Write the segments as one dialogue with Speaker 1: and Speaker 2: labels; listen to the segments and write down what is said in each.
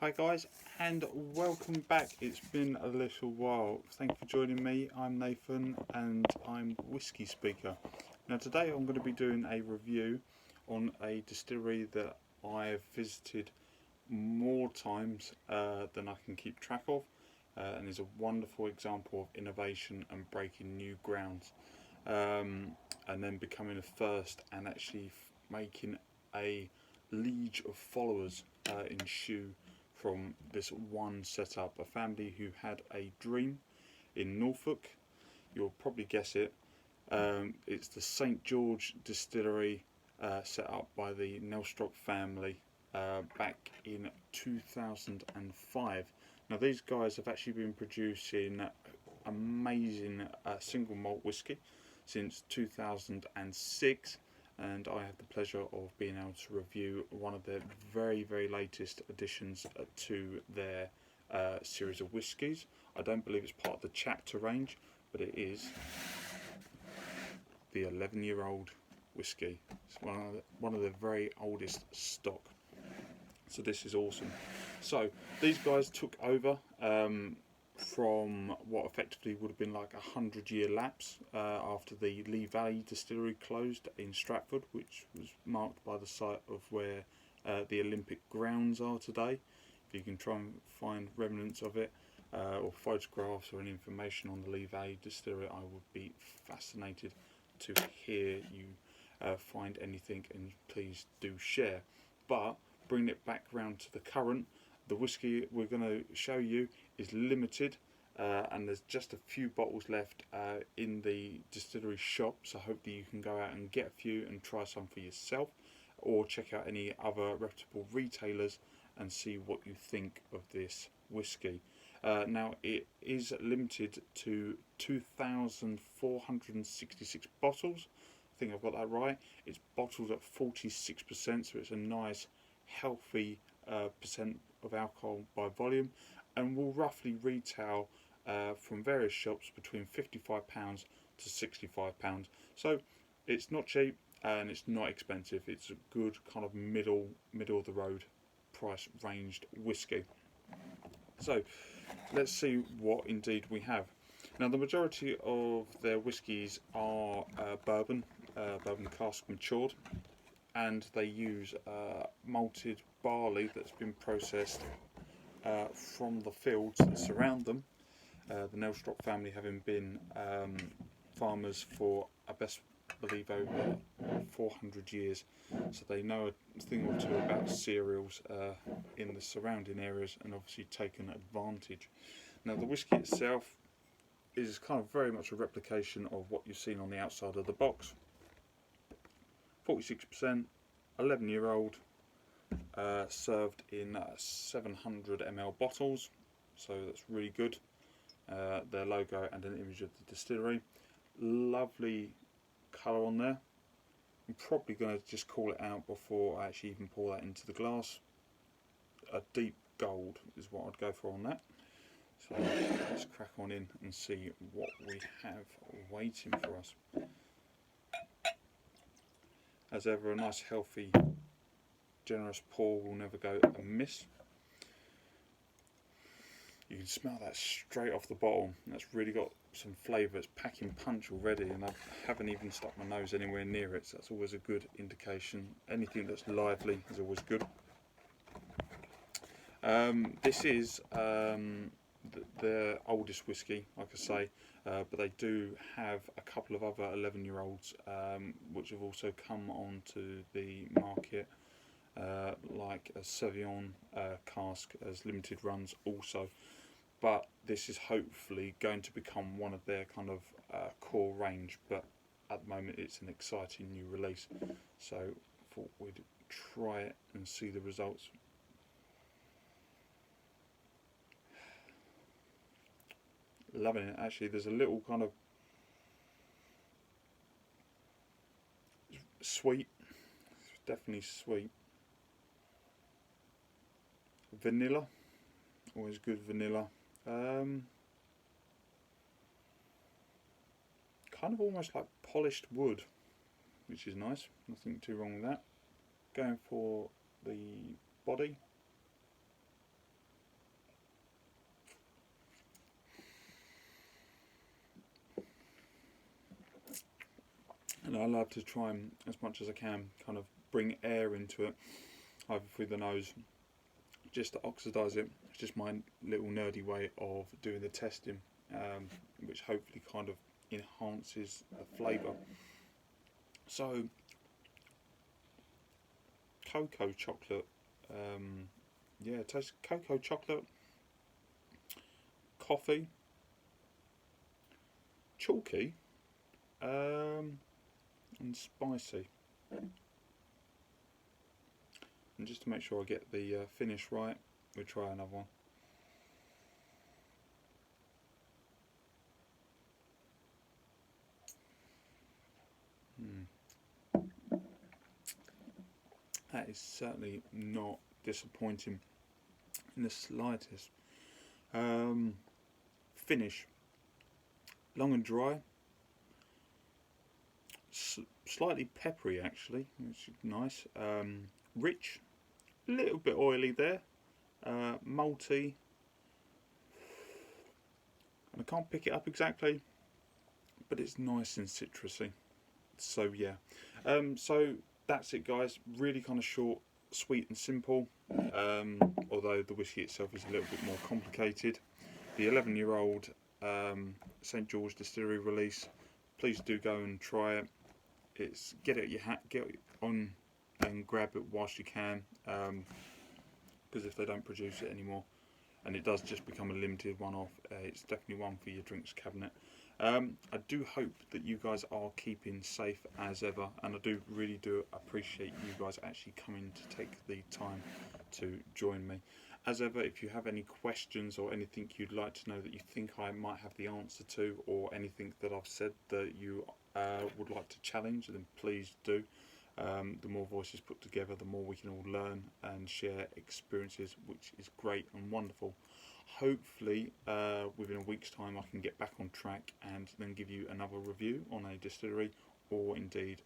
Speaker 1: Hi guys, and welcome back. It's been a little while. Thank you for joining me. I'm Nathan and I'm Whisky Speaker. Now today I'm going to be doing a review on a distillery that I've visited more times than I can keep track of, and is a wonderful example of innovation and breaking new grounds, and then becoming a first and actually making a liege of followers ensue from this one setup. A family who had a dream in Norfolk. You'll probably guess it. It's the St George distillery, set up by the Nelstrop family back in 2005. Now these guys have actually been producing amazing single malt whisky since 2006, and I have the pleasure of being able to review one of the very latest additions to their series of whiskies. I don't believe it's part of the chapter range, but it is the 11-year-old whisky. It's one of the very oldest stock. So this is awesome. So these guys took over from what effectively would have been like 100-year lapse after the Lee Valley distillery closed in Stratford, which was marked by the site of where the Olympic grounds are today. If you can try and find remnants of it, or photographs or any information on the Lee Valley distillery, I would be fascinated to hear you find anything, and please do share. But bringing it back round to the current, the whisky we're going to show you is limited, and there's just a few bottles left in the distillery shop, so hopefully you can go out and get a few and try some for yourself, or check out any other reputable retailers and see what you think of this whisky. Now it is limited to 2,466 bottles. I think I've got that right. It's bottled at 46%, so it's a nice healthy percent of alcohol by volume, and will roughly retail from various shops between £55 to £65. So it's not cheap and it's not expensive. It's a good kind of middle of the road price ranged whisky. So let's see what indeed we have. Now the majority of their whiskies are bourbon cask matured, and they use malted barley that's been processed from the fields that surround them. The Nelstrop family having been farmers for, I best believe, over 400 years, so they know a thing or two about cereals in the surrounding areas, and obviously taken advantage. Now the whisky itself is kind of very much a replication of what you've seen on the outside of the box. 46%, 11-year-old, served in 700 ml bottles, so that's really good. Their logo and an image of the distillery. Lovely colour on there. I'm probably going to just call it out before I actually even pour that into the glass. A deep gold is what I'd go for on that. So let's crack on in and see what we have waiting for us. As ever, a nice healthy generous pour will never go amiss. You can smell that straight off the bottle. That's really got some flavour. It's packing punch already, and I haven't even stuck my nose anywhere near it, so that's always a good indication. Anything that's lively is always good. This is their oldest whisky, like I say, but they do have a couple of other 11-year-olds which have also come onto the market, like a Sauvignon cask as limited runs also. But this is hopefully going to become one of their kind of core range, but at the moment it's an exciting new release, so I thought we'd try it and see the results. Loving it. Actually, there's a little kind of sweet, definitely sweet, vanilla, always good vanilla. Kind of almost like polished wood, which is nice. Nothing too wrong with that. Going for the body. And I love to try and, as much as I can, kind of bring air into it, either through the nose, just to oxidise it. It's just my little nerdy way of doing the testing, which hopefully kind of enhances the flavour. So, cocoa chocolate, yeah, it tastes cocoa chocolate, coffee, chalky, and spicy. And just to make sure I get the finish right, we'll try another one. That is certainly not disappointing in the slightest. Finish, long and dry, slightly peppery actually, which is nice. Rich, a little bit oily there, malty, and I can't pick it up exactly, but it's nice and citrusy. So yeah, so that's it guys, really kind of short, sweet and simple, although the whiskey itself is a little bit more complicated. The 11-year-old St George Distillery release, please do go and try it. It's get it at your hat, get it on and grab it whilst you can, because if they don't produce it anymore, and it does just become a limited one-off, it's definitely one for your drinks cabinet. I do hope that you guys are keeping safe as ever, and I do really do appreciate you guys actually coming to take the time to join me. As ever, if you have any questions or anything you'd like to know that you think I might have the answer to, or anything that I've said that you would like to challenge, then please do. The more voices put together, the more we can all learn and share experiences, which is great and wonderful. Hopefully within a week's time I can get back on track and then give you another review on a distillery, or indeed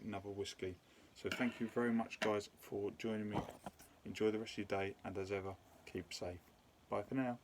Speaker 1: another whiskey. So thank you very much guys for joining me. Enjoy the rest of your day, and as ever, keep safe. Bye for now.